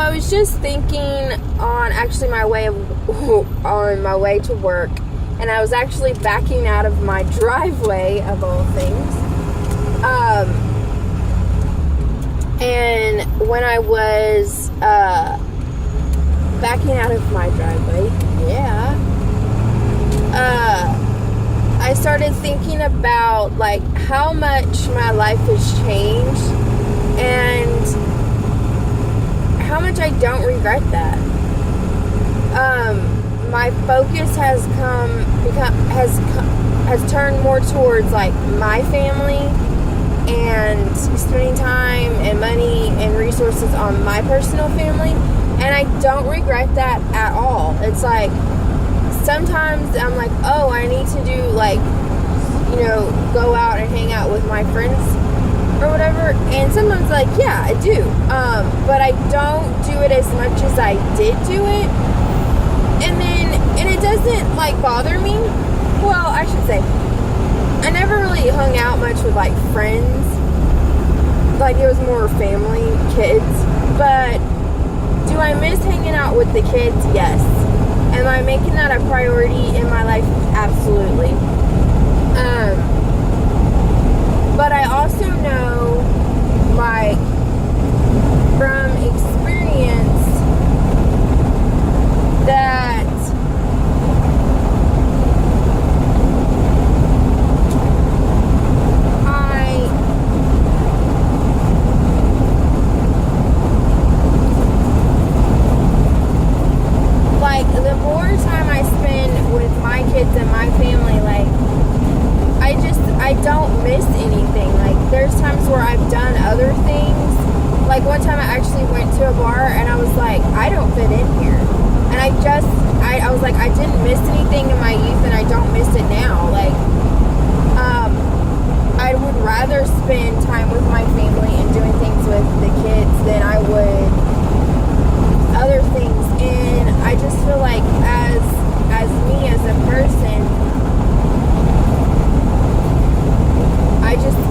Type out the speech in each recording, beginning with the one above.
I was just thinking on actually on my way to work, and I was actually backing out of my driveway of all things. And when I was backing out of my driveway, I started thinking about like how much my life has changed and how much I don't regret that. My focus has turned more towards like my family and spending time and money and resources on my personal family, and I don't regret that at all. It's like sometimes I'm like, oh, I need to do like, go out and hang out with my friends or whatever, and sometimes like, yeah, I do, but I don't do it as much as I did do it, and it doesn't like bother me. Well, I should say I never really hung out much with like friends, like it was more family, kids. But do I miss hanging out with the kids? Yes. Am I making that a priority in my life? Absolutely. But I also know, like, from experience that the more time I spend with my kids and my family, like, I don't miss anything. Like, there's times where I've done other things. Like, one time I actually went to a bar and I was like, I don't fit in here. And I was like, I didn't miss anything in my youth and I don't miss it now. Like, I would rather spend time with my family and doing things with the kids than I would other things. And I just feel like as me as a person,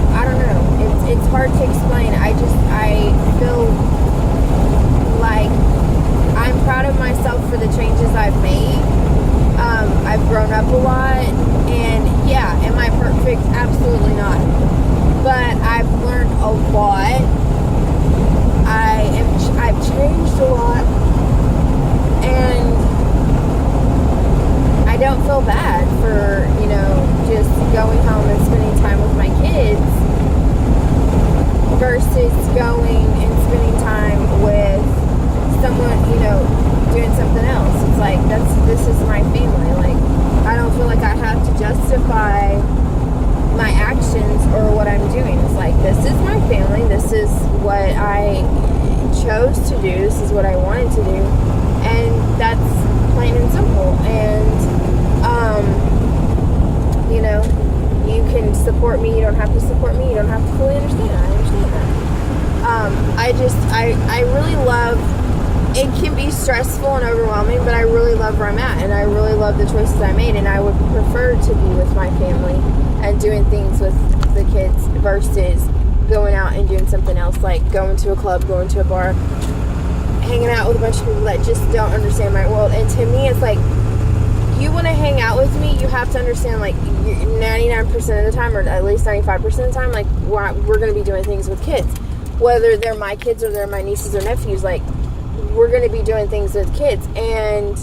I don't know, it's hard to explain. I feel like I'm proud of myself for the changes I've made. I've grown up a lot, and yeah, am I perfect? Absolutely not. But I've learned a lot. I've changed a lot, and I don't feel bad for, just going home and spending time with my kids versus going and spending time with someone, doing something else. It's like, this is my family. Like, I don't feel like I have to justify my actions or what I'm doing. It's like, this is my family. This is what I chose to do. This is what I wanted to do. And that's plain and simple. And, you can support me. You don't have to support me. You don't have to fully understand. I understand that. I really love, it can be stressful and overwhelming, but I really love where I'm at, and I really love the choices I made, and I would prefer to be with my family and doing things with the kids versus going out and doing something else, like going to a club, going to a bar, hanging out with a bunch of people that just don't understand my world. And to me, it's like, you want to hang out with me, you have to understand, like, 99% of the time, or at least 95% of the time, like, we're going to be doing things with kids. Whether they're my kids or they're my nieces or nephews, like, we're going to be doing things with kids. And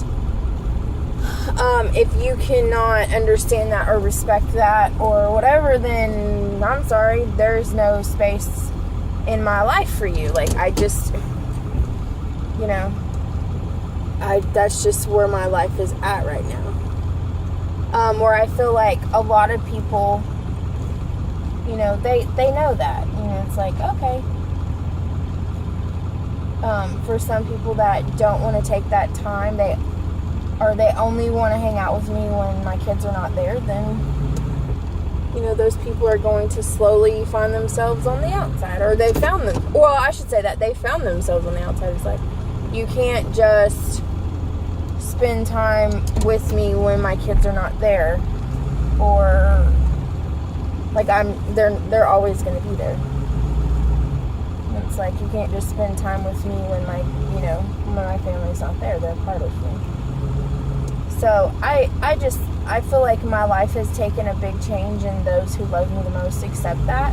if you cannot understand that or respect that or whatever, then I'm sorry, there's no space in my life for you. Like, I just, that's just where my life is at right now. Where I feel like a lot of people, they know that. It's like, okay. For some people that don't want to take that time, they only want to hang out with me when my kids are not there, then, those people are going to slowly find themselves on the outside. Or they found themselves on the outside. It's like, you can't just spend time with me when my kids are not there, or like they're always going to be there. it's like you can't just spend time with me when, like, you know, when my family's not there. They're part of me. So I feel like my life has taken a big change, and those who love me the most accept that.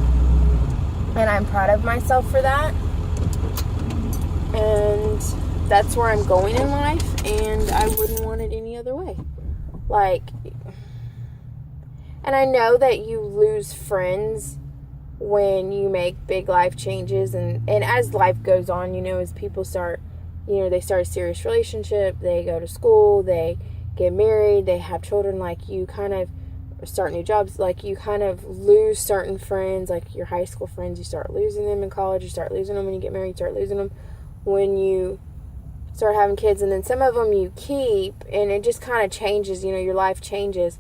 And I'm proud of myself for that. And that's where I'm going in life, and I wouldn't want it any other way. Like, and I know that you lose friends when you make big life changes, and as life goes on, you know, as people start, you know, they start a serious relationship, they go to school, they get married, they have children, like, you kind of start new jobs, like, you kind of lose certain friends, like your high school friends, you start losing them in college, you start losing them when you get married, you start losing them when you start having kids, and then some of them you keep, and it just kind of changes, you know, your life changes.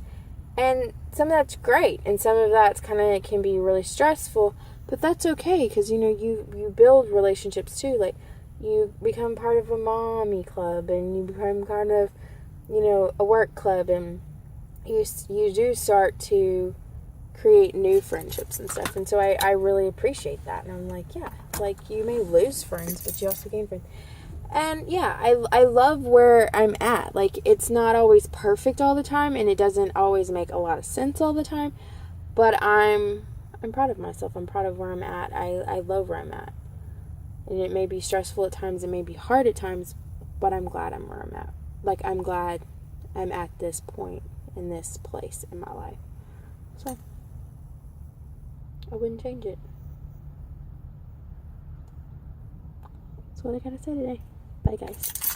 And some of that's great, and some of that's kind of can be really stressful, but that's okay, because, you know, you build relationships too. Like, you become part of a mommy club, and you become kind of, you know, a work club, and you do start to create new friendships and stuff. And so I really appreciate that, and I'm like, yeah, like, you may lose friends, but you also gain friends. And yeah, I love where I'm at. Like, it's not always perfect all the time, and it doesn't always make a lot of sense all the time, but I'm proud of myself. I'm proud of where I'm at. I love where I'm at. And it may be stressful at times, it may be hard at times, but I'm glad I'm where I'm at. Like, I'm glad I'm at this point in this place in my life. So I wouldn't change it. That's what I gotta say today. Bye, guys.